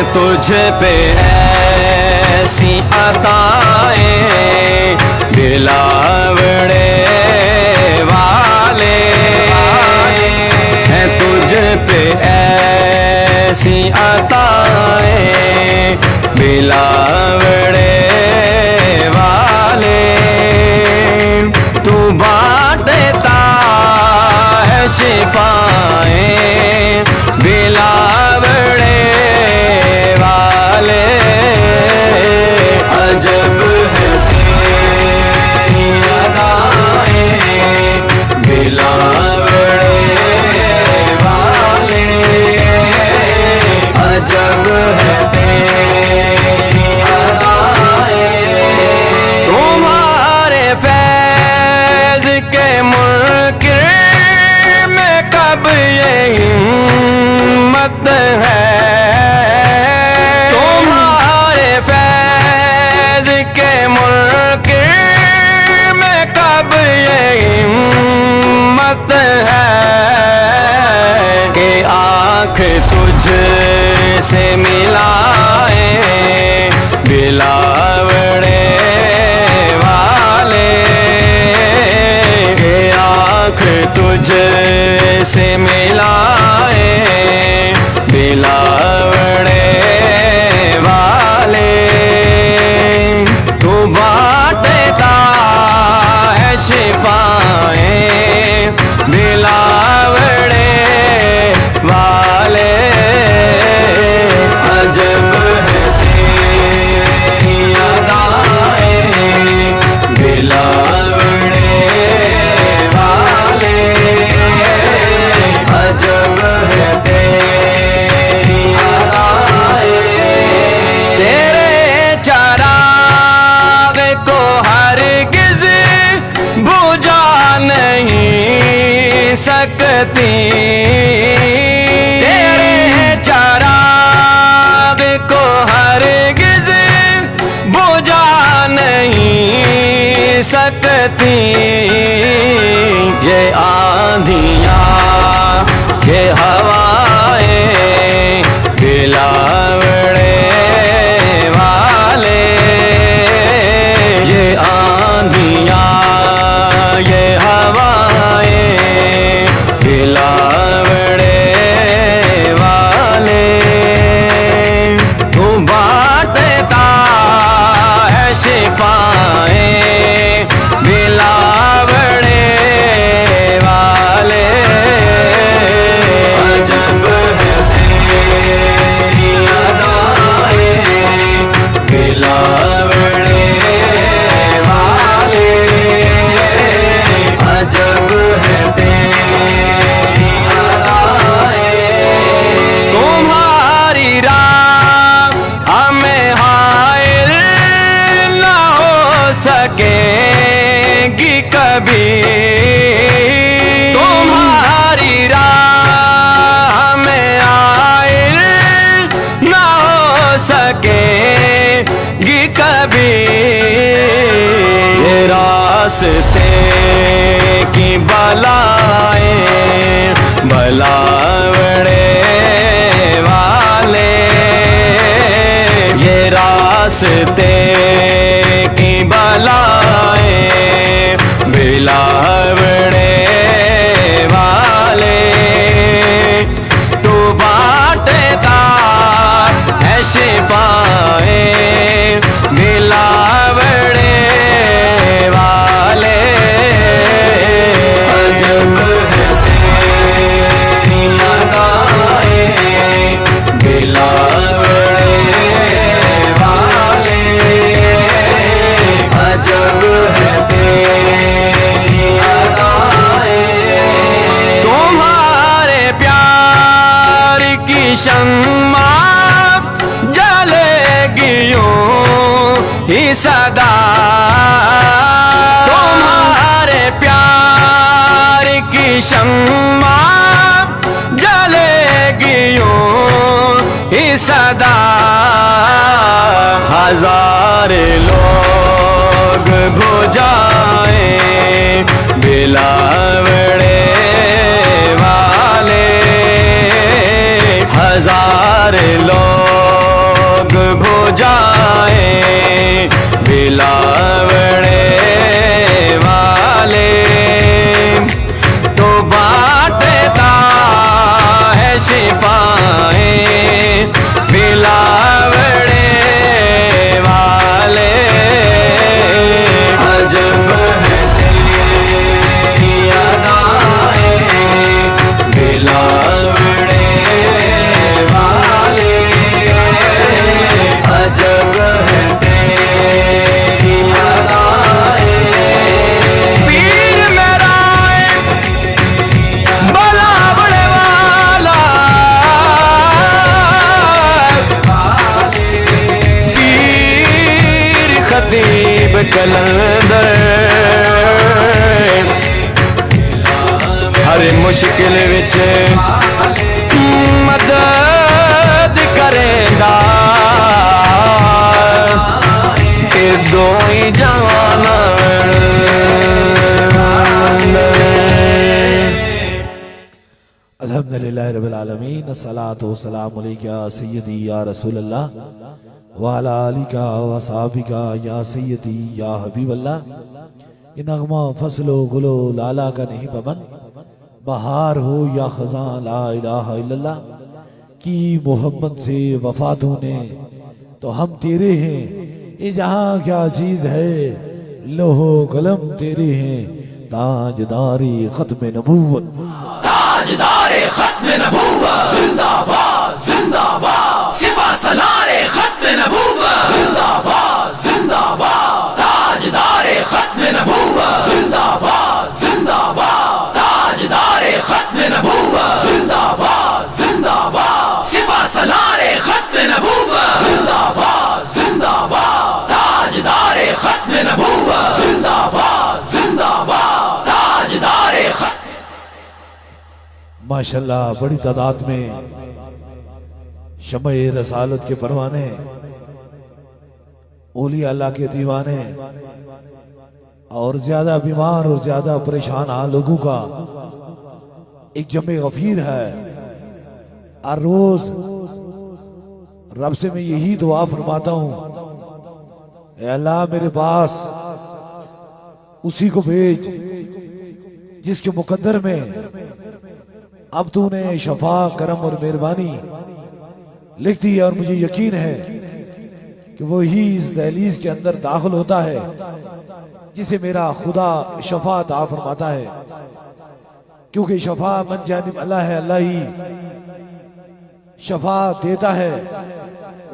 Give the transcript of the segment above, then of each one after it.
तुझ पे ऐसी अताएं बिलावड़े वाले हैं, तुझ पे ऐसी अताएं बिलावड़े वाले। तू बांटता है शिफाएं बिलावड़े वाले। अजब है तेरी अदाएं बिलावड़े वाले। अजब है तेरी अदाएं। तुम्हारे फैज़ के मुनकिर में कब ये हिम्मत है। तुम्हारे फैज़ के मुनकिर में कब ये हिम्मत है कि आँख तुझ से मिलाए बिलावड़े वाले। कि आँख तुझ से मिलाए बिलावड़े वाले। तू बांटता है शिफाएं बिलावड़े वाले। अजब है तेरी अदाएं बिलावड़े वाले। अजब है तेरी अदाएं। तेरे चराग को हरगिज़ बुझा नहीं सकती। तेरे चराग को हरगिज़ बुझा नहीं सकती। ये आंधियाँ ये हवाएं बिलावड़े वाले। ये आंधियाँ ये हवाएं बिलावड़े वाले। तू बांटता है शिफाएं बिलावड़े वाले। अजब है तेरी अदाएं बिलावड़े वाले। अजब है तेरी अदाएं। तुम्हारी राह हमें हायल न हो सकेगी कभी। तुम्हारी राह हमें हायल न हो सकेगी कभी। ये रास्ते की बलाएं बलावड़े वाले। ये रास्ते की बलाएं बिलावड़े वाले। तू बांटता है शिफाएं बिलावड़े वाले। अजब है तेरी अदाएं बिलावड़े वाले। अजब है तेरी अदाएं। तुम्हारे प्यार की शम्मा जलेगी यूं ही सदा। तुम्हारे प्यार की शम्मा जलेगी यूं ही सदा। हजार लोग बुझाएं बिलावड़े वाले। हजार लोग बिलावड़े वाले तो बांटता है शिफाएं, बिलावड़े वाले अजब है तेरी अदाएं, बिलावड़े वाले अजब है तेरी अदाएं। पीर मेरा बिलावड़े वाला, पीर खतीब कलंदर हर मुश्किल विच मदद करेंदा, ए दो ही जान। अल्हम्दुलिल्लाह रब्बिल आलमीन, अस्सलातु वस्सलामु अलैका सय्यदी या रसूलल्लाह व अला आलिका व असहाबिका या सय्यदी या हबीबल्लाह। ये नगमा फसलो गुलो लाला का नहीं पवन, बहार हो या खजां ला इलाहा इल्लल्लाह। की मोहब्बत से वफा तूने तो हम तेरे हैं, ये जहां क्या चीज है लोहो कलम तेरे हैं। ताजदारी खत्म नबूवत, ताजदारे खत्म नबूवत जिंदाबाद जिंदाबाद, सिपा सलारे खत्म नबूवत जिंदाबाद जिंदाबाद, ताजदारे खत्म नबूवत जिंदाबाद जिंदाबाद, ताजदारे खत्म नबूवत जिंदाबाद जिंदाबाद, सिपा सलारे खत्म नबूवत जिंदाबाद जिंदाबाद, ताजदारे खत्म नबूवत जिंदाबाद जिंदाबाद, ताजदारे खत्म। माशाल्लाह बड़ी तादाद में शम्ए रसालत के परवाने, ओलिया अल्लाह के दीवाने और ज्यादा बीमार और ज्यादा परेशान लोगों का एक जमे गफीर है। हर रोज रब से मैं यही दुआ फरमाता हूं, ए अल्लाह मेरे पास उसी को भेज जिसके मुकद्दर में अब तूने शफा करम और मेहरबानी लिख दी है, और मुझे यकीन है कि वो ही इस दहलीज के अंदर दाखिल होता है जिसे मेरा खुदा शफा अता फरमाता है। क्योंकि शफा मन जानिब अल्लाह है, अल्लाह ही शफा देता है।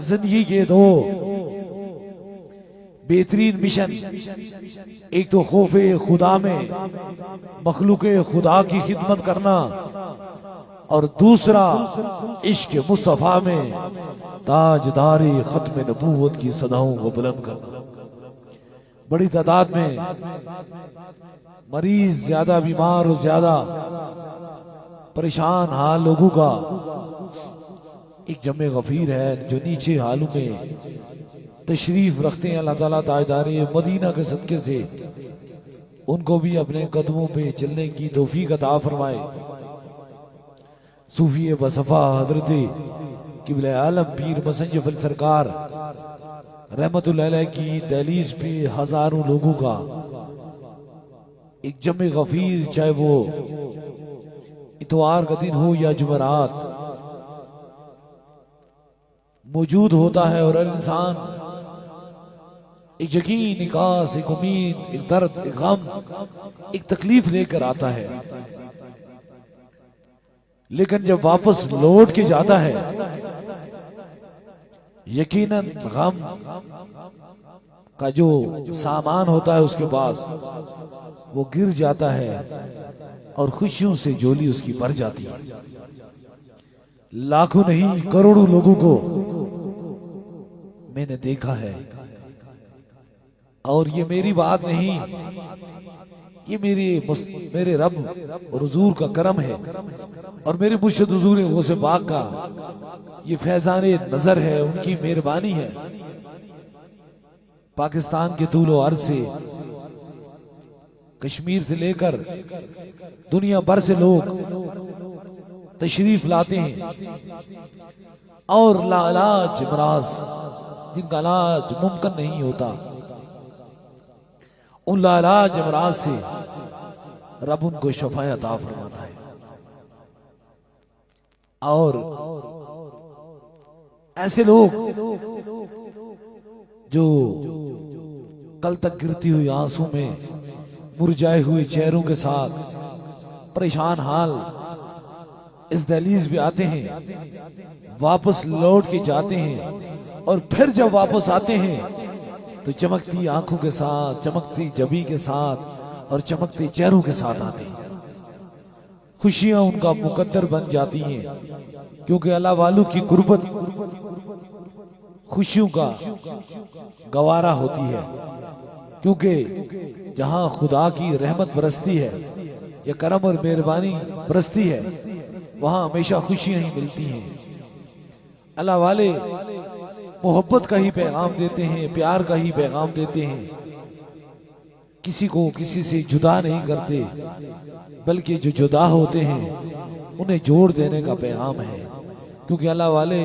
जिंदगी के दो बेहतरीन मिशन, एक तो खौफे खुदा में मखलूके खुदा की खिदमत करना, और दूसरा इश्क मुस्तफा में ताजदारी खत्म नबूवत की सदाओं को बुलंद करना। बड़ी तादाद में मरीज, ज्यादा बीमार और ज्यादा परेशान हाल लोगों का एक जमे गफीर है जो नीचे हालों में तशरीफ रखते हैं। अल्लाह ताला ताजदारी मदीना के सदके से उनको भी अपने कदमों पे चलने की तौफीक अता फरमाए। सूफी बसफा हजरत किबले आलम पीर मसंजफ अली सरकार रहमतुल्लाह अलैह की दहलीज पे हजारों लोगों का एक जमे गफीर, चाहे वो इतवार का दिन हो या जुमेरात, मौजूद होता है। और इंसान एक यकीन, एक आस, एक उम्मीद, एक दर्द, एक गम, एक तकलीफ लेकर आता है, लेकिन जब वापस लौट के जाता है यकीनन गम का जो सामान होता है उसके पास वो गिर जाता है और खुशियों से झोली उसकी भर जाती है। लाखों नहीं करोड़ों लोगों को मैंने देखा है, और ये मेरी बात नहीं, ये मेरे रब और हुजूर का करम है, और मेरे मुर्शिद हुजूर गौसे पाक का ये फैजाने नजर है, उनकी मेहरबानी है। पाकिस्तान के तूलो अर्ज से, कश्मीर से लेकर दुनिया भर से लोग तशरीफ लाते हैं और लाइलाज मराज जिनका इलाज मुमकिन नहीं होता उन लाइलाज अमराज से रब उनको शफाए अता फरमाता है। और ऐसे लोग जो कल तक गिरती हुई आंसू में मुरझाए हुए चेहरों के साथ परेशान हाल इस दहलीज पे आते हैं, वापस लौट के जाते हैं, और फिर जब वापस आते हैं तो चमकती आंखों के साथ, चमकती जबी के साथ और चमकते चेहरों के साथ आते हैं। खुशियां उनका मुकद्दर बन जाती हैं, क्योंकि अल्लाह वालों की गुर्बत खुशियों का गवारा होती है। क्योंकि जहां खुदा की रहमत बरसती है या करम और मेहरबानी बरसती है, वहां हमेशा खुशियां ही मिलती हैं। अल्लाह वाले मोहब्बत का ही पैगाम देते हैं, प्यार का ही पैगाम देते हैं। किसी को किसी से जुदा नहीं करते, बल्कि जो जुदा होते हैं उन्हें जोड़ देने का पैगाम है। क्योंकि अल्लाह वाले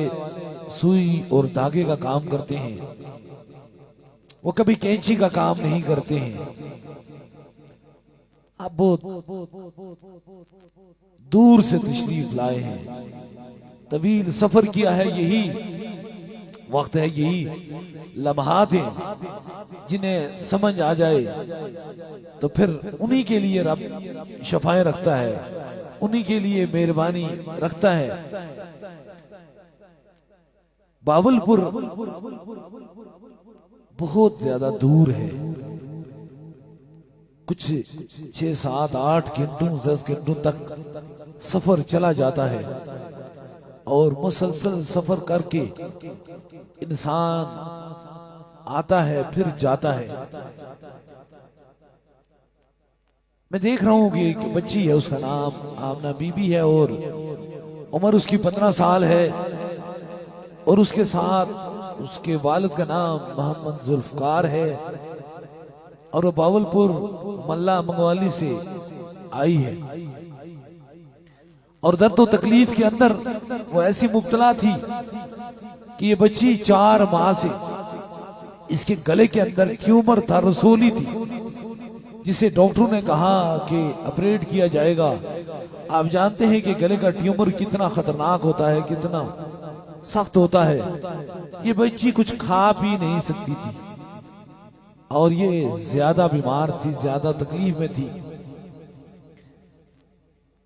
सुई और धागे का काम करते हैं, वो कभी कैंची का काम नहीं करते हैं। आप बहुत दूर से तशरीफ लाए हैं, तवील सफर किया है, यही वक्त है, यही लम्हात हैं जिन्हें समझ आ जाए तो फिर उन्हीं के लिए रब शफाएं रखता है, उन्हीं के लिए मेहरबानी रखता है। बावलपुर बहुत ज्यादा दूर है, कुछ 6, 7, 8 घंटों 10 घंटों तक सफर चला जाता है। और मुसलसल सफर करके इंसान आता है फिर जाता है। मैं देख रहा हूं कि एक बच्ची है, उसका नाम आमना बीबी है और उम्र उसकी 15 साल है, और उसके साथ उसके वालिद का नाम मोहम्मद जुल्फकार है, और वो बावलपुर मल्ला मंगवाली से आई है। और दर्द और तकलीफ के अंदर वो ऐसी मुब्तला थी कि ये बच्ची 4 माह से इसके गले के अंदर ट्यूमर था, रसोली थी, जिसे डॉक्टरों ने कहा कि ऑपरेट किया जाएगा। आप जानते हैं कि गले का ट्यूमर कितना खतरनाक होता है, कितना सख्त होता है। ये बच्ची कुछ खा पी नहीं सकती थी और ये ज्यादा बीमार थी, ज्यादा तकलीफ में थी।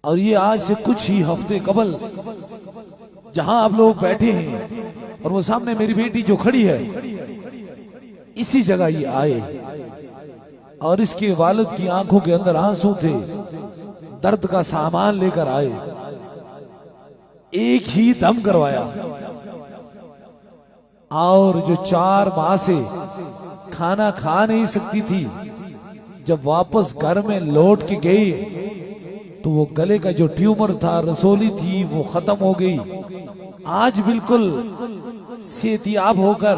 और ये आज से कुछ ही हफ्ते कबल जहां आप लोग बैठे हैं और वो सामने मेरी बेटी जो खड़ी है, इसी जगह ये आए और इसके वालिद की आंखों के अंदर आंसू थे, दर्द का सामान लेकर आए, एक ही दम करवाया। और जो 4 माह से खाना खा नहीं सकती थी, जब वापस घर में लौट के गई तो वो गले का जो ट्यूमर था, रसोली थी, वो खत्म हो गई। आज बिल्कुल सेहतियाब होकर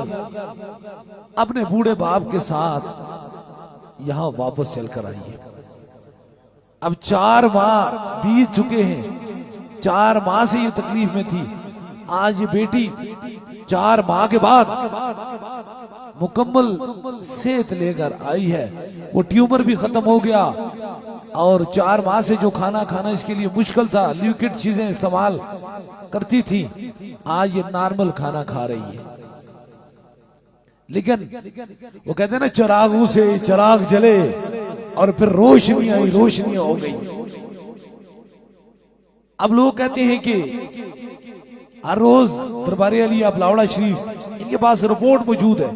अपने बूढ़े बाप के साथ यहां वापस चलकर आई है। अब 4 माह बीत चुके हैं, 4 माह से ये तकलीफ में थी। आज ये बेटी 4 माह के बाद मुकम्मल सेहत लेकर आई है। वो ट्यूमर भी खत्म हो गया और 4 माह से जो खाना खाना इसके लिए मुश्किल था, लिक्विड चीजें इस्तेमाल करती थी, आज ये नॉर्मल खाना खा रही है। लेकिन वो कहते हैं ना, चिरागों से चिराग जले और फिर रोशनी आई, रोशनियां हो गई। अब लोग कहते हैं कि हर रोज दरबार अली अपलावड़ा शरीफ इनके पास रिपोर्ट मौजूद है,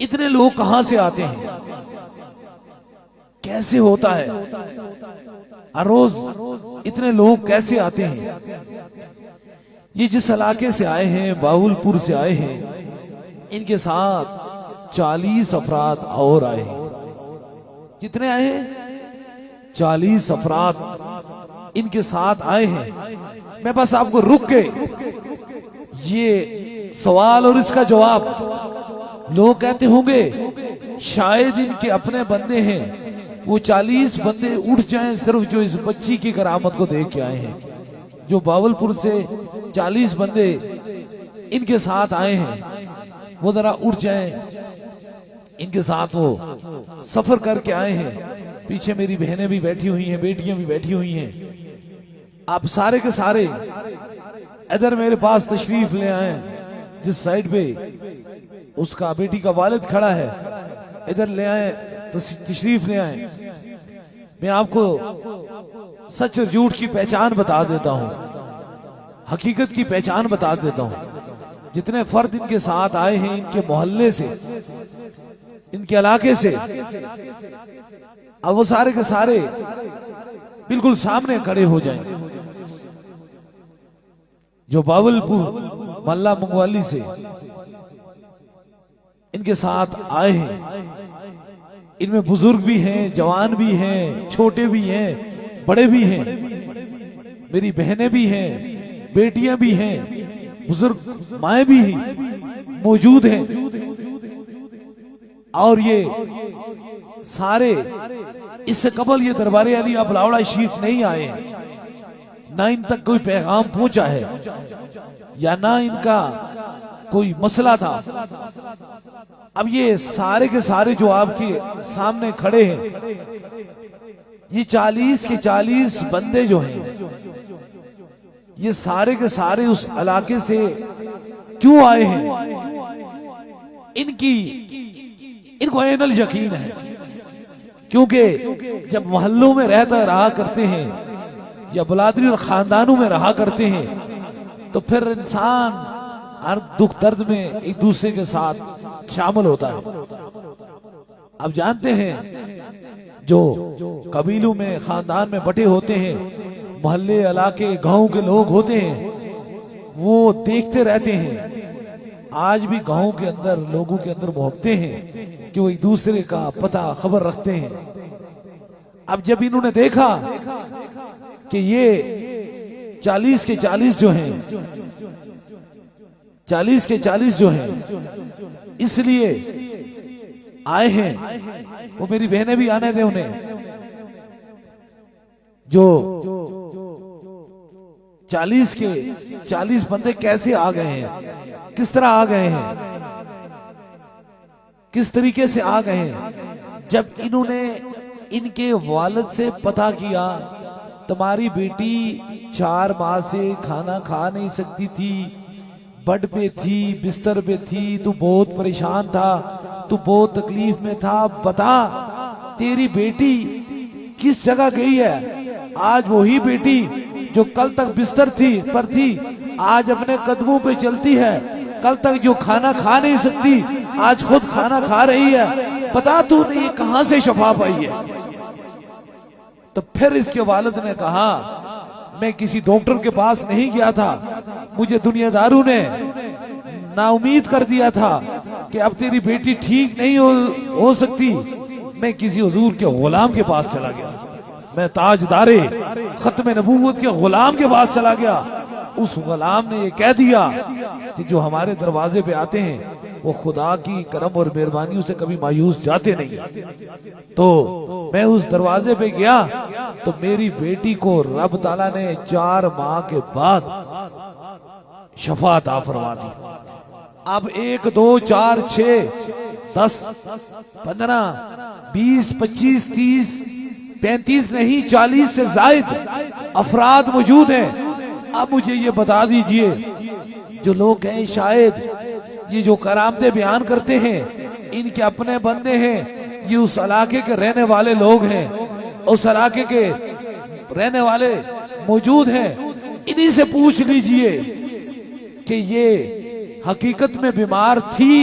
इतने लोग कहां से आते हैं, कैसे होता है, हर रोज इतने लोग कैसे आते हैं। ये जिस इलाके से आए हैं, बावलपुर से आए हैं, इनके साथ 40 अफराद और आए हैं। कितने आए हैं? 40 अफराद इनके साथ आए हैं। मैं बस आपको रुक के ये सवाल और इसका जवाब, लोग कहते होंगे शायद इनके अपने बंदे हैं, वो 40 बंदे उठ जाएं सिर्फ जो इस बच्ची की करामत को देख के आए हैं। जो बावलपुर से 40 बंदे इनके साथ आए हैं, वो जरा उठ जाएं, इनके साथ वो सफर करके आए हैं। पीछे मेरी बहनें भी बैठी हुई हैं, बेटियां भी बैठी हुई हैं। आप सारे के सारे इधर मेरे पास तशरीफ ले आए। जिस साइड पे उसका बेटी का वालिद खड़ा है, इधर ले आए, तशरीफ ले आए। मैं आपको सच और झूठ की पहचान बता देता हूं, हकीकत की पहचान बता देता हूं। जितने फर्द इनके साथ आए हैं, इनके मोहल्ले से, इनके इलाके से, अब वो सारे के सारे बिल्कुल सामने खड़े हो जाएं। जो बावलपुर मल्ला मंगवाली से इनके साथ आए हैं, इनमें बुजुर्ग भी हैं, जवान भी हैं, छोटे भी हैं, बड़े भी हैं, मेरी बहनें भी हैं, बेटियां भी हैं, बुजुर्ग माएं भी मौजूद हैं। और ये सारे इससे कबल ये दरबारे अली अब लावड़ा शरीफ नहीं आए हैं, ना इन तक कोई पैगाम पहुंचा है या ना इनका कोई मसला था। अब ये सारे के सारे जो आपके सामने खड़े हैं, ये 40 के 40 बंदे जो हैं, ये सारे के सारे उस इलाके से क्यों आए हैं? इनको एनल यकीन है, क्योंकि जब मोहल्लों में रहा करते हैं या बलादरी और खानदानों में रहा करते हैं, तो फिर इंसान हर दुख दर्द में एक दूसरे के साथ शामिल होता है। अब जानते हैं जो कबीलों में, खानदान में बटे होते हैं, मोहल्ले, इलाके, गांव के लोग होते हैं, वो देखते रहते हैं। आज भी गांव के अंदर लोगों के अंदर मोहब्बतें हैं कि वो एक दूसरे का पता खबर रखते हैं। अब जब इन्होंने देखा कि ये 40 के 40 जो हैं, 40 के 40 जो हैं, इसलिए आए हैं। वो मेरी बहनें भी आने दे उन्हें। जो 40 के 40 बंदे कैसे आ गए हैं, किस तरह आ गए हैं, किस तरीके से आ गए हैं? जब इन्होंने इनके वालिद से पता किया, तुम्हारी बेटी 4 माह से खाना खा नहीं सकती थी, बेड पे थी, बिस्तर पे थी, तू बहुत परेशान था, तू बहुत तकलीफ में था, बता तेरी बेटी किस जगह गई है? आज वही बेटी जो कल तक बिस्तर पर थी, आज अपने कदमों पे चलती है। कल तक जो खाना खा नहीं सकती, आज खुद खाना खा रही है। बता तूने ये कहां से शफा पाई है? तो फिर इसके वालिद ने कहा, मैं किसी डॉक्टर के पास नहीं गया था, मुझे दुनियादारों ने नाउमीद कर दिया था कि अब तेरी बेटी ठीक नहीं हो सकती। मैं किसी हुजूर के गुलाम के पास चला गया, मैं ताजदारे खत्म नबूवत के गुलाम के पास चला गया। उस गुलाम ने ये कह दिया कि जो हमारे दरवाजे पे आते हैं वो खुदा की करम और मेहरबानियों से कभी मायूस जाते नहीं। तो मैं उस दरवाजे पे गया तो मेरी बेटी को रब ताला ने 4 माह के बाद शफा अता फरमा दी। अब 1 2 4 6 10 15 20 25 30 35 नहीं 40 से जायद अफराद मौजूद हैं। अब मुझे ये बता दीजिए, जो लोग हैं शायद ये जो करामतें बयान करते हैं, इनके अपने बंदे हैं, ये उस इलाके के रहने वाले लोग हैं, उस इलाके के रहने वाले मौजूद हैं। इन्हीं से पूछ लीजिए कि ये हकीकत में बीमार थी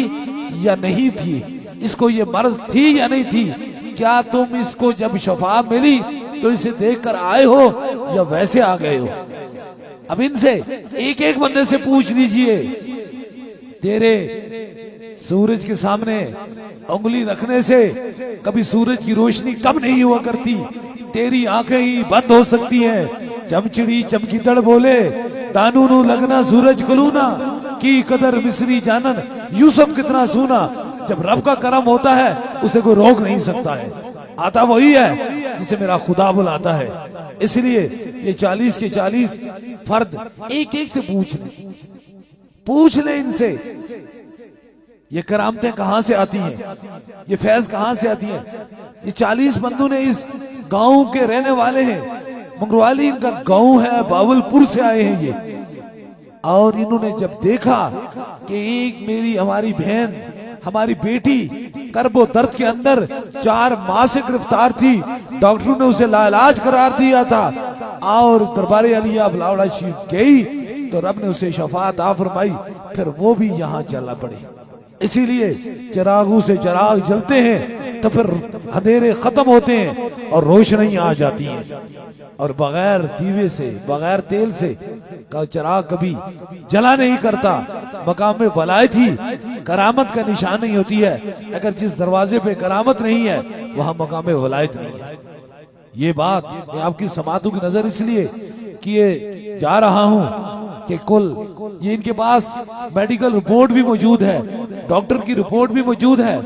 या नहीं थी, इसको ये मर्ज थी या नहीं थी। क्या तुम इसको जब शफा मिली तो इसे देखकर आए हो या वैसे आ गए हो? अब इनसे एक एक बंदे से पूछ लीजिए, तेरे सूरज के सामने उंगली रखने से कभी सूरज की रोशनी कम नहीं हुआ करती, तेरी आंखें ही बंद हो सकती हैं। चमचिड़ी चमकीदड़ बोले, दानू नू लगना सूरज कलूना, की कदर मिस्री जानन यूसुफ कितना सूना। जब रब का करम होता है उसे कोई रोक नहीं सकता है, आता वही है जिसे मेरा खुदा बुलाता है। इसलिए ये 40 के 40 फर्द एक एक से पूछ ले इनसे ये करामतें कहां से आती हैं, ये फैज कहां से आती हैं? ये 40 बंदों ने इस गांव के रहने वाले हैं, मंगरवाली इनका गांव है, बावलपुर से आए हैं ये। और इन्होंने जब देखा कि एक मेरी हमारी बहन, हमारी बेटी कर्बो दर्द के अंदर 4 माह से गिरफ्तार थी, डॉक्टरों ने उसे लाइलाज करार दिया था, और दरबार अलिया बिलावल शरीफ गई तो रब ने उसे शफाअत अता फरमाई, फिर वो भी यहाँ चला पड़े। इसीलिए चिरागों से चिराग जलते हैं तो फिर अंधेरे खत्म होते हैं और रोशनी आ जाती है। और बगैर दीवे से, बगैर तेल से का चिराग कभी जला नहीं करता। मकाम में वलायत ही करामत का निशान नहीं होती है। अगर जिस दरवाजे पे करामत नहीं है वहां मकाम में वलायत नहीं है। ये बात मैं आपकी समातों की नजर इसलिए किए जा रहा हूं कि कुल ये इनके पास मेडिकल रिपोर्ट भी मौजूद है, डॉक्टर की रिपोर्ट भी मौजूद है।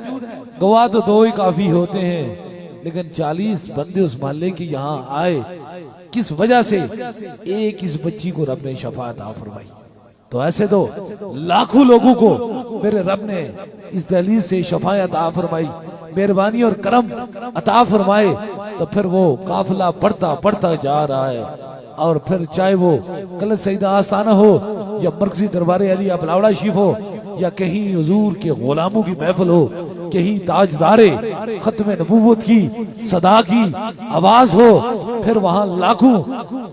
गवाह तो 2 ही काफी होते हैं, लेकिन 40 बंदे उस मोहल्ले के यहाँ आए, किस वजह से? एक इस बच्ची को रब ने शफाअत अता फरमाई। तो ऐसे तो लाखों लोगों को मेरे रब ने इस दहलीज से शफाअत अता फरमाई, मेहरबानी और करम अता फरमाए। तो फिर वो काफिला बढ़ता जा रहा है। और फिर चाहे वो कल सईदा आस्थाना हो या मरकजी दरबार अलिया बिलावल शरीफ हो या कहीं हुजूर के गुलामों की महफिल हो, कहीं ताजदारे खत्म नबूवत की सदा की आवाज हो, फिर वहां लाखों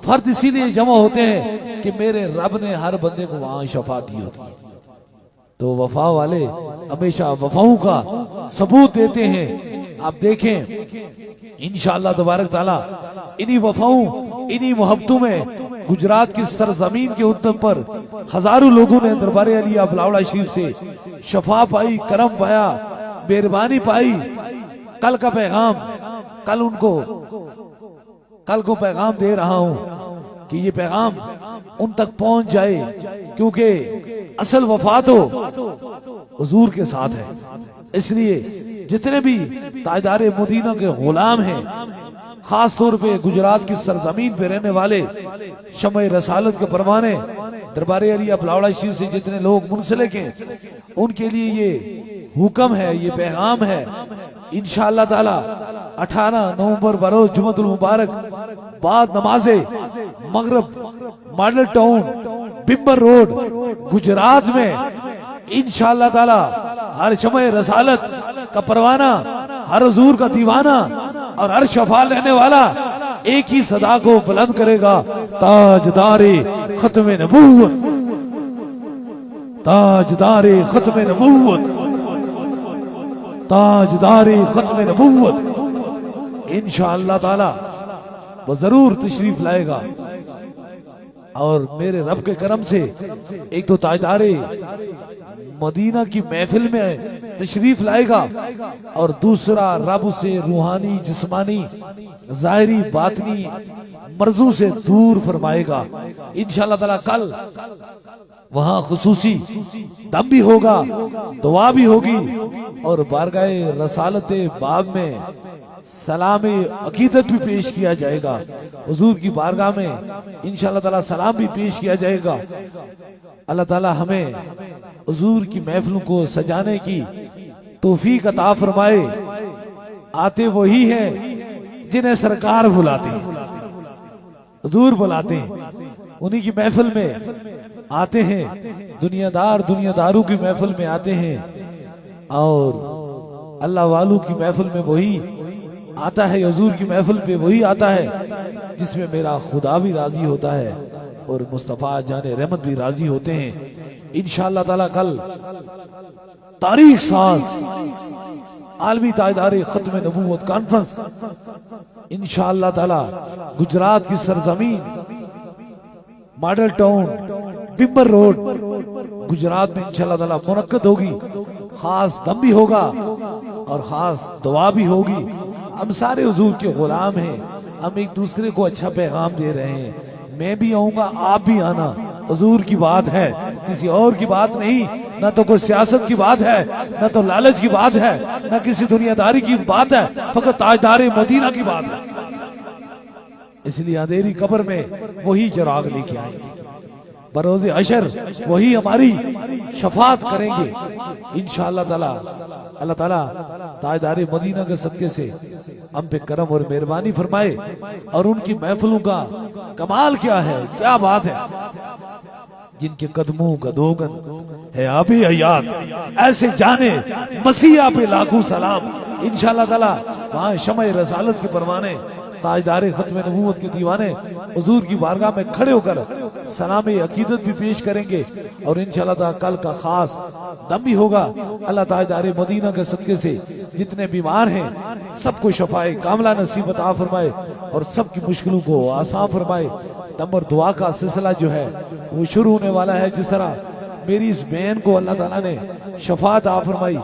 फर्द इसीलिए जमा होते हैं कि मेरे रब ने हर बंदे को वहां शफाअत दी होती है। तो वफा वाले हमेशा वफाओं का सबूत देते हैं। आप देखें इंशाअल्लाह तबारक ताला इन्हीं वफाओं, इन्हीं मोहब्बतों में गुजरात की सरजमीन के उद्यम पर हजारों लोगों ने दरबार अलिया बिलावल शरीफ से शफा पाई, करम पाया, मेहरबानी पाई। कल का पैगाम, कल को पैगाम दे रहा हूं कि ये पैगाम उन तक पहुंच जाए, क्योंकि असल वफा तो हुजूर के साथ है। इसलिए जितने भी ताजदारे मदीना के गुलाम हैं, खास तौर पे गुजरात की सरजमीन पे रहने वाले शम्ए रसालत के परवाने दरबार अलिया बिलावल शरीफ से जितने लोग मुंसलिक हैं, उनके लिए ये हुक्म है, ये पैगाम है। इंशाअल्लाह ताला 18 नवंबर बरोज जुम्मतुल मुबारक बाद नमाजे मगरिब मॉडल टाउन बिम्बर रोड गुजरात में इंशाअल्लाह ताला हर शम्ए रसालत का परवाना, हर हुजूर का दीवाना और हर शफा लेने वाला एक ही सदा को बुलंद करेगा, ताजदारे खत्म नबूवत, ताजदारे खत्म नबूवत, ताजदारे खत्म नबूवत। इंशाअल्लाह ताला वो जरूर तशरीफ लाएगा। और मेरे रब के करम से एक तो ताजदारे मदीना की महफिल में तशरीफ लाएगा, और दूसरा रब से रूहानी, जिस्मानी, जाहिरी, बातनी मर्जों से दूर फरमाएगा। इंशाअल्लाह ताला कल वहां खुसूसी दम भी होगा, दुआ भी होगी, और बारगाहे रसालत बाब में सलाम अकीदत भी पेश किया जाएगा। हुजूर की बारगाह में इंशाअल्लाह ताला सलाम भी पेश किया जाएगा। अल्लाह ताला हमें हुजूर की महफिलों को सजाने की तौफीक अता फरमाए। आते वही हैं जिन्हें सरकार बुलाते हैं, हुजूर बुलाते हैं, उन्हीं की महफिल में आते हैं। दुनियादार दुनियादारों की महफिल में आते हैं, और अल्लाह वालों की महफिल में वही आता है, हुजूर की महफिल पे वही आता है जिसमें मेरा खुदा भी राजी होता है और मुस्तफा जाने रहमत भी राजी होते हैं। इंशाअल्लाह ताला कल तारीख साज आलमी ताजदारे खत्म नबूवत कॉन्फ्रेंस इंशाअल्लाह ताला गुजरात की सरजमीन मॉडल टाउन बिम्बर रोड गुजरात में इंशाअल्लाह ताला मुनक्कद होगी। खास दम भी होगा और खास दुआ भी होगी। हम सारे हुजूर के गुलाम हैं, हम एक दूसरे को अच्छा पैगाम दे रहे हैं। मैं भी आऊंगा, आप भी आना। हुजूर की बात है, किसी और की बात नहीं। ना तो कोई सियासत की बात है, ना तो लालच की बात है, ना किसी दुनियादारी की बात है, फकत ताजदारे मदीना की बात है। इसलिए अंधेरी कब्र में वही चिराग लेके आएंगे। बरोज़े हशर वही हमारी शफात करेंगे इंशाअल्लाह ताला। अल्लाह ताला ताजदारे मदीना के सदके से हम पे करम और मेहरबानी फरमाए। और उनकी महफिलों का कमाल क्या है, क्या बात है, जिनके कदमों का दोगन है आबे हयात, ऐसे जाने मसीहा पे लाखों सलाम। इंशाअल्लाह ताला वहाँ शमए रसालत के परवाने ताजदारे खत्म नबूवत के दीवाने हुजूर की बारगाह में खड़े होकर सलाम अकीदत भी पेश करेंगे। और इंशाअल्लाह ताला कल का खास दम भी होगा। अल्लाह ताजदारे मदीना के सदके से जितने बीमार हैं सबको शफाए कामला नसीब अता फरमाए और सबकी मुश्किलों को आसान फरमाए। दम और दुआ का सिलसिला जो है वो शुरू होने वाला है। जिस तरह मेरी इस बहन को अल्लाह ताला ने शफात आ फरमाई,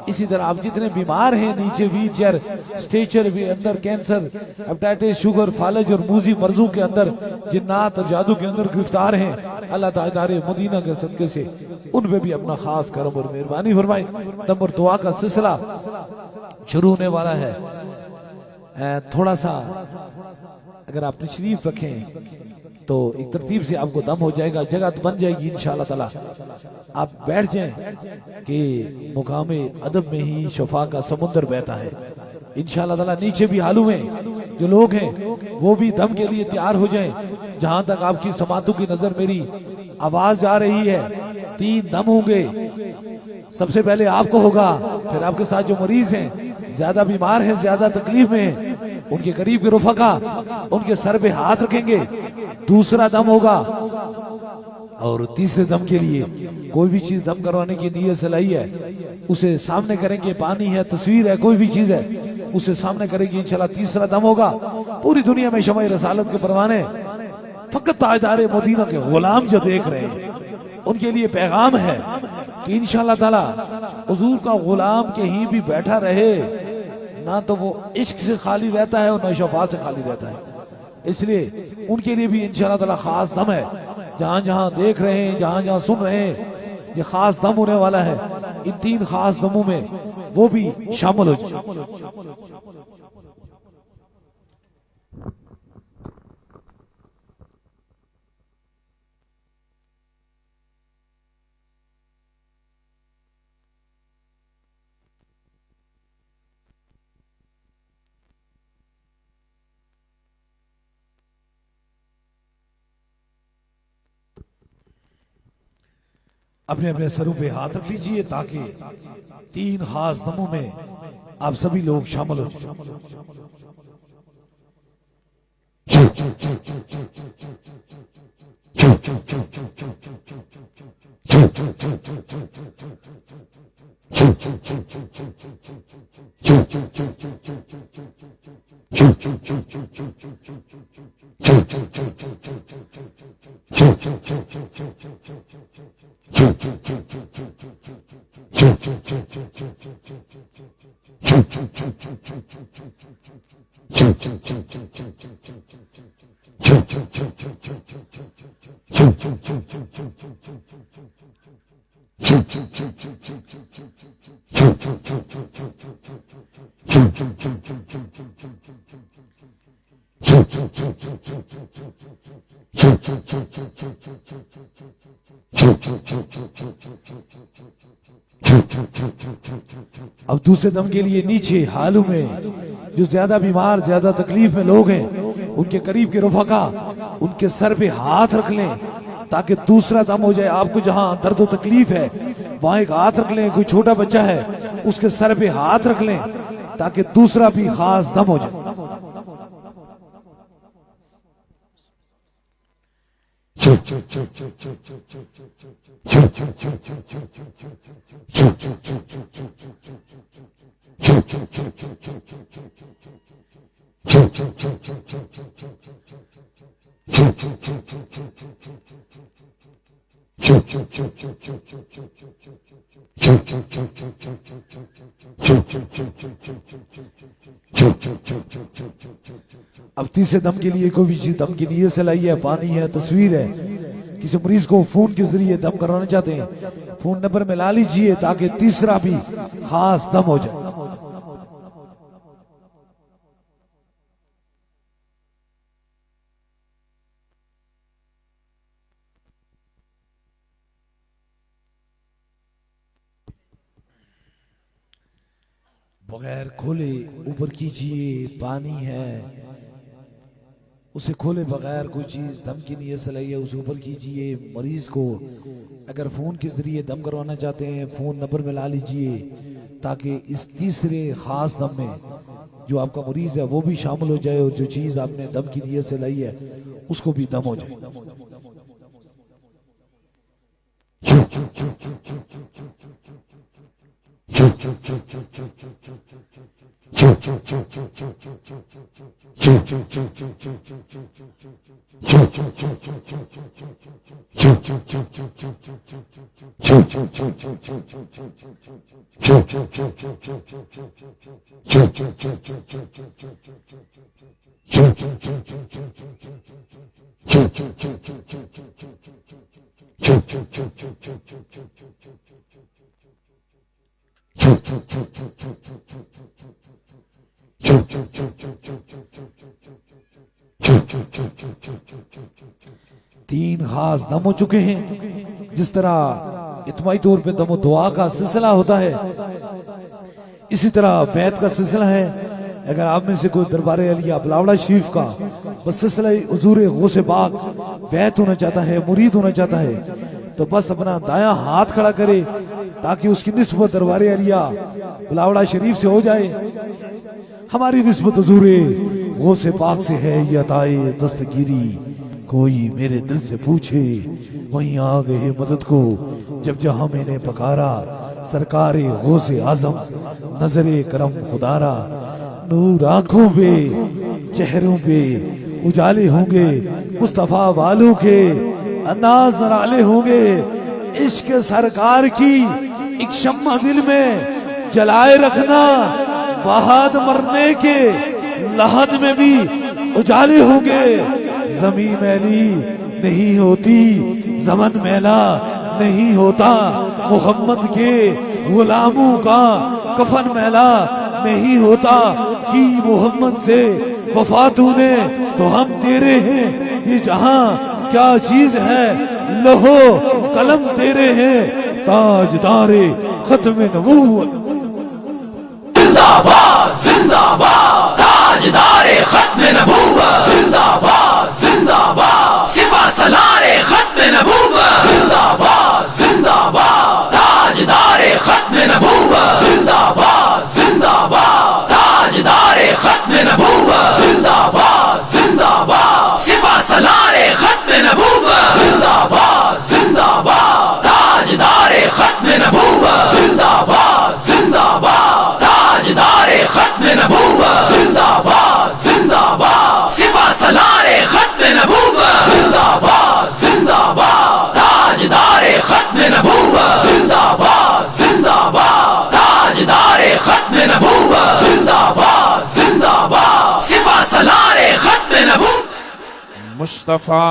इसी तरह आप जितने बीमार हैं नीचे व्हील चेयर स्ट्रेचर भी अंदर कैंसर हेपेटाइटिस शुगर फालज और मूजी मर्जों के अंदर जिन्नात और जादू के अंदर गिरफ्तार हैं, अल्लाह ताजदारे मदीना के सदके से उन पे भी अपना खास करम और मेहरबानी फरमाए। दम और दुआ का सिलसिला शुरू होने वाला है। थोड़ा सा अगर आप तशरीफ रखें तो एक तरतीब से आपको दम हो जाएगा, जगह तो बन जाएगी इंशाअल्लाह ताला। आप बैठ जाएं कि मुकामे अदब में ही शफा का समुंदर बहता है इंशाअल्लाह ताला। नीचे भी हालू में जो लोग हैं वो भी दम के लिए तैयार हो जाएं। जहां तक आपकी समातों की नजर मेरी आवाज जा रही है 3 दम होंगे। सबसे पहले आपको होगा, फिर आपके साथ जो मरीज हैं, ज्यादा बीमार हैं, ज्यादा तकलीफ में हैं, उनके करीब के रुफका उनके सर पे हाथ रखेंगे। दूसरा दम होगा और तीसरे दम के लिए कोई भी चीज दम करवाने की नीयत से लाई है उसे सामने करेंगे। पानी है, तस्वीर है, कोई भी चीज है उसे सामने करेंगे इंशाल्लाह। तीसरा दम होगा। पूरी दुनिया में शमए रसालत के परवाने फकत ताजदारे मदीना के गुलाम जो देख रहे हैं उनके लिए पैगाम है कि इंशाअल्लाह ताला हुजूर का गुलाम कहीं भी बैठा रहे ना तो वो इश्क से खाली रहता है और ना शफात से खाली रहता है। इसलिए उनके लिए भी इंशाअल्लाह ताला खास दम है। जहां जहां देख रहे हैं, जहां जहां सुन रहे हैं, ये खास दम होने वाला है। इन 3 खास दमों में वो भी शामिल हो जाए। अपने अपने सरों पे हाथ रख लीजिए ताकि 3 खास दमों में आप सभी लोग शामिल हो जाए। अब दूसरे दम के लिए नीचे हालू में जो ज्यादा बीमार ज्यादा तकलीफ में लोग हैं उनके करीब के रुफका उनके सर पे हाथ रख लें ताकि दूसरा दम हो जाए। आपको जहां दर्द और तकलीफ है वहां एक हाथ रख लें। कोई छोटा बच्चा है उसके सर पे हाथ रख लें ताकि दूसरा भी खास दम हो जाए। अब तीसरे दम के लिए कोई भी चीज दम की नीयत से लाई है, पानी है, तस्वीर है, किसी मरीज को फोन के जरिए दम करवाना चाहते हैं फोन नंबर में ला लीजिए ताकि तीसरा भी खास दम हो जाए। बगैर खोले ऊपर कीजिए, पानी है उसे खोले बगैर कोई चीज़ दम की नीयत से लाइए, उसे ऊपर कीजिए। मरीज को अगर फ़ोन के ज़रिए दम करवाना चाहते हैं, फ़ोन नंबर में ला लीजिए ताकि इस तीसरे ख़ास दम में जो आपका मरीज़ है वो भी शामिल हो जाए और जो चीज़ आपने दम की नीयत से लाई है उसको भी दम हो जाए। तीन खास दम हो चुके हैं। जिस तरह इत्माई तौर पे दमो दुआ का सिलसिला होता है, इसी तरह बैत का सिलसिला है। अगर आप में से कोई दरबारे अलिया बिलावड़ा शरीफ का बस सिलसिला हुजूर गौसे पाक बैत होना चाहता है, मुरीद होना चाहता है, तो बस अपना दायां हाथ खड़ा करे ताकि उसकी निस्बत दरबारे अलिया बिलावड़ा शरीफ से हो जाए। हमारी निस्बत हुजूर गौसे पाक से है। ये अताए दस्तगिरी कोई मेरे दिल से पूछे, वहीं आ गए मदद को जब जहां मैंने पकारा। सरकारे गौसे आजम नजरे करम खुदारा। नूर आंखों पे चेहरों पे उजाले होंगे, मुस्तफा वालों के अंदाज नराले होंगे। इश्क सरकार की एक शम्मा दिल में जलाए रखना, बहाद मरने के लहद में भी उजाले होंगे। जमीन मैली नहीं होती, जमन मैला नहीं होता, मोहम्मद के गुलामों का कफन मैला नहीं होता। कि मोहम्मद से वफा तूने तो हम तेरे हैं, ये जहां क्या चीज है लहो कलम तेरे हैं। ताजदारे खत्म नबूवत जिंदाबाद जिंदाबाद, ताजदारे खत्म नबूवत जिंदाबाद जिंदाबाद, सिपा सलारे खत्म नबूवत जिंदाबाद जिंदाबाद, ताजदारे खत्म नबूवत जिंदाबाद जिंदाबाद, ताजदारे खत्म नबूवत जिंदाबाद जिंदाबाद, सिपा सलारे खत्म नबूवत जिंदाबाद जिंदाबाद, ताजदारे खत्म नबूवत जिंदाबाद जिंदाबाद, ताजदारे खत्म नबूवत जिंदाबाद जिंदाबाद, सिपा सलारे खत्म नबूवत जिंदाबाद जिंदाबाद, ताजदारे खत्म नबूवत जिंदाबाद जिंदाबाद, ताजदारे खत्म नबूवत जिंदाबाद जिंदाबाद, सिपा सलारे खत्म नबूवत। मुस्तफा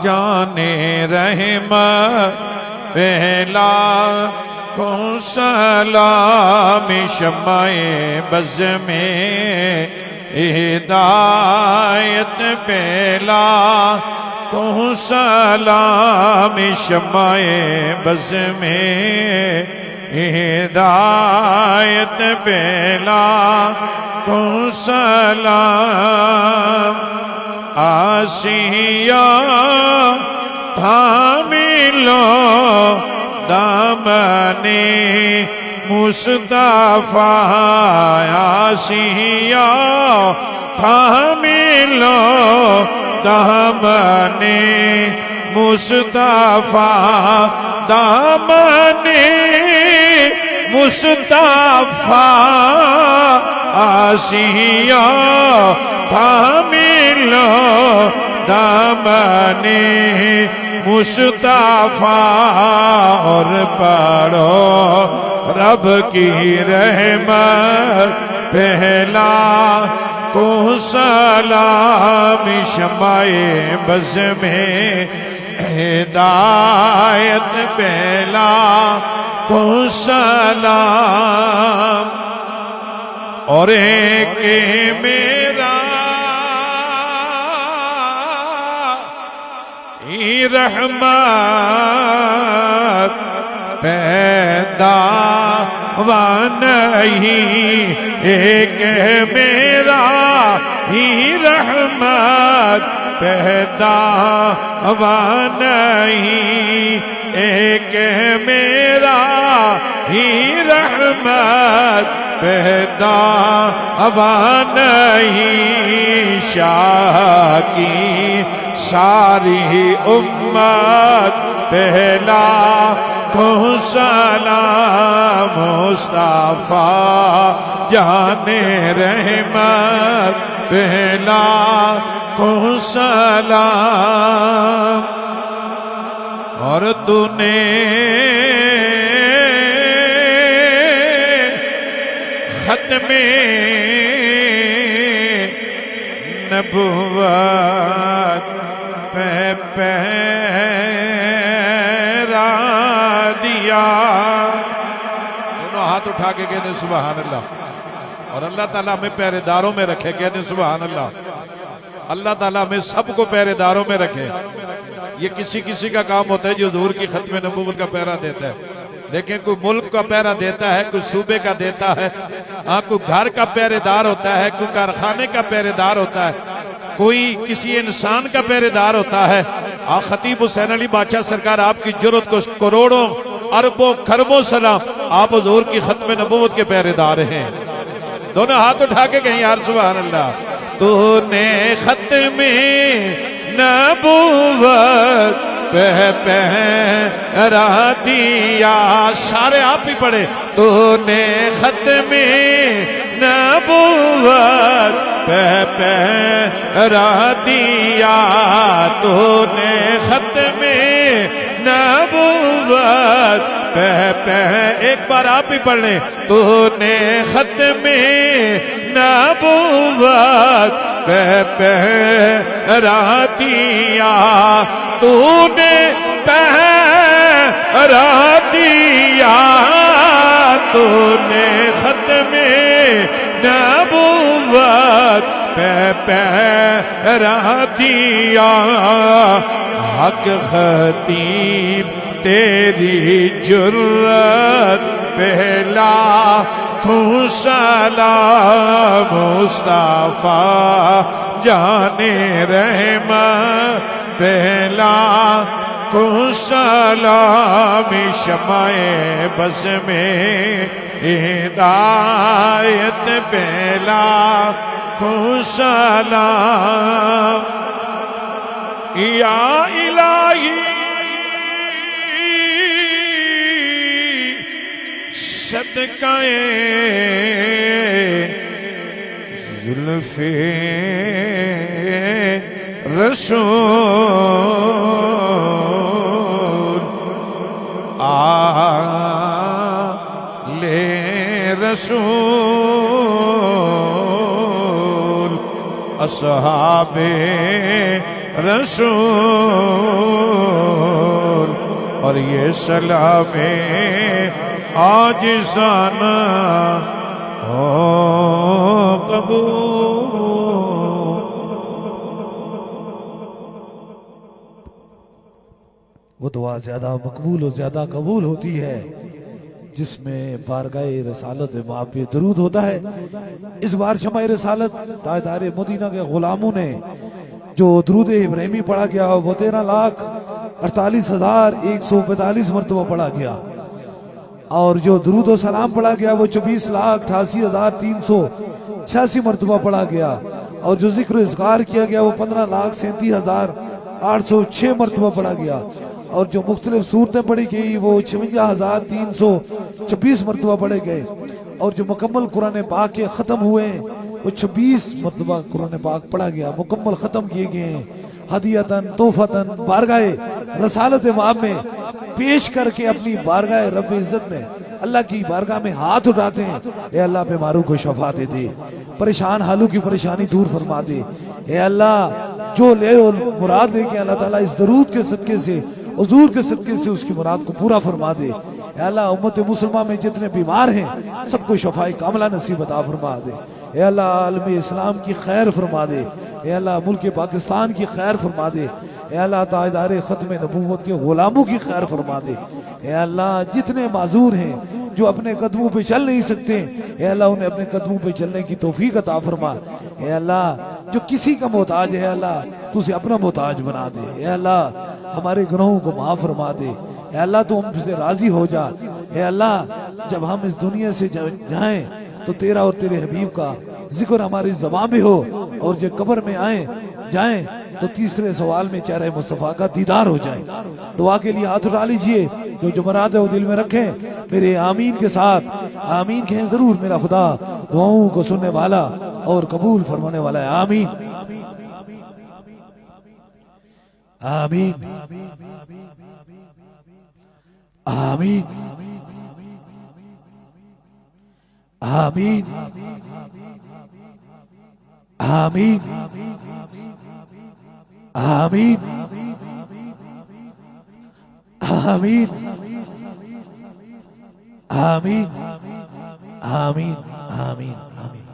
जाने रहमत पहला को सलाम शमाए बज़ में हिदायत पहला को सलाम शमाए बज़ में हिदायत पहला को सलाम। आसिया थामिलो दामने मुस्तफा, आसिया थामिलो दामने मुस्तफा, दामने मुस्तफा, आसिया थामिलो दामने मुस्तफा। और पढ़ो रब की रहमत पहला को सलाम शमाए बज़ में हिदायत पहला को सलाम। और एक मेरा रहमत पैदा नहीं, एक मेरा ही रहमत पैदा नहीं, एक मेरा ही रहमत पैदा नहीं। शाह की सारी उम्मत पहला को सलाम मुस्तफा जाने रहमत पहला को सलाम। और तूने खत्मे नबुव्वत पे पहरा दिया। दोनों हाथ उठा के कहते सुभान अल्लाह। और अल्लाह ताला हमें पहरेदारों में रखे, कहते सुभान अल्लाह। अल्लाह ताला हमें सबको पहरेदारों में रखे। ये किसी किसी का काम होता है जो हुजूर की खत्म नबूवत का पहरा देता है, लेकिन कोई मुल्क का पहरा देता है, कोई सूबे का देता है, हाँ कोई घर का पहरेदार होता है, कोई कारखाने का पहरेदार होता है, कोई किसी इंसान का पहरेदार होता है। खतीब हुसैन अली बादशाह सरकार आपकी जुर्रत को करोड़ों अरबों खरबों सलाम, आप हुजूर की खत्म नबूवत के पहरेदार हैं। दोनों हाथ उठा के कहीं यार सुभान अल्लाह। तूने खत्म नबूवत पहरा दिया, सारे आप ही पढ़े। तूने खत्म नबूवत पहरा दिया, तूने खत्म नबूवत एक बार आप ही पढ़ लें। तूने खत्म नबूवत पहरा दिया, तूने पहरा दिया, तूने खत्म नबूवत पहरा दिया। हक खतीब तेरी जुर्रत पहला सलाम मुस्तफा जाने रहमत पहला को सलाम। शमाए बस में हिदायत पहला को सलाम। या इलाही सदकाए जुल्फे रसूल आले रसूल असहाबे रसूल और ये सलामे आज जाना हो कबूल। वो दुआ ज्यादा मकबूल और ज्यादा कबूल होती है जिसमें बारगाह रसालत माँ पे दरूद होता है। इस बार शमाए रसालत ताजदार मदीना के गुलामों ने जो दरूद इब्राहिमी पढ़ा गया वो 13,48,145 मरतबा पढ़ा गया, और जो दरूद सलाम पढ़ा गया वो 24,88,386 मरतबा पढ़ा गया, और जो जिक्र इज़कार किया गया वो 15,37,806 मरतबा पढ़ा गया, और जो मुख्तलिफ सूरतें पढ़ी गई वो 56,326 मरतबा पढ़े गए, और जो मुकम्मल कुरान पाक के ख़त्म हुए वो 26 मरतबा कुरान पाक पढ़ा गया, मुकम्मल ख़त्म किए गए हैं। हदियतन तोहफतन बारगाह रसालत माब में पेश करके अपनी बारगाह रब इज्जत में अल्लाह की बारगाह में हाथ उठाते हैं। ए अल्लाह बीमारों को शफा दे दे, परेशान हालों की परेशानी दूर फरमा दे। ए अल्लाह जो ले मुराद लेके अल्लाह ताला इस दरूद के सदके से हुजूर के सदके से उसकी मुराद को पूरा फरमा दे। ए अल्लाह उम्मत मुसलमान में जितने बीमार हैं सबको शफाए कामला नसीब अता फरमा दे। ए अल्लाह आलम इस्लाम की खैर फरमा दे। ए अल्लाह मुल्क पाकिस्तान की खैर फरमा दे। ए अल्लाह ताजदार ख़त्म नबूवत के गुलामों की खैर फरमा दे। ए अल्लाह जितने माजूर हैं जो अपने कदमों पे चल नहीं सकते, ए अल्लाह उन्हें अपने कदमों पे चलने की तौफीक अता फरमा। ए अल्लाह जो किसी का मोहताज है अल्लाह तू उसे अपना मोहताज बना दे। ए अल्लाह हमारे गुनाहों को माफ फरमा दे। ए अल्लाह तू हमसे राजी हो जा। ए अल्लाह जब हम इस दुनिया से जाएं तो तेरा और तेरे हबीब का जिक्र हमारी ज़बान में हो, और जब कब्र में आए जाएं तो तीसरे सवाल में चेहरे मुस्तफ़ा का दीदार हो जाए। दुआ के लिए हाथ उठा लीजिए, जो मुराद है वो दिल में रखें। मेरे आमीन के साथ आमीन कहें जरूर। मेरा खुदा दुआओं को सुनने वाला और कबूल फरमाने वाला है। आमीन आमीन आमीन आमीन आमीन आमीन आमीन आमीन आमीन आमीन आमीन।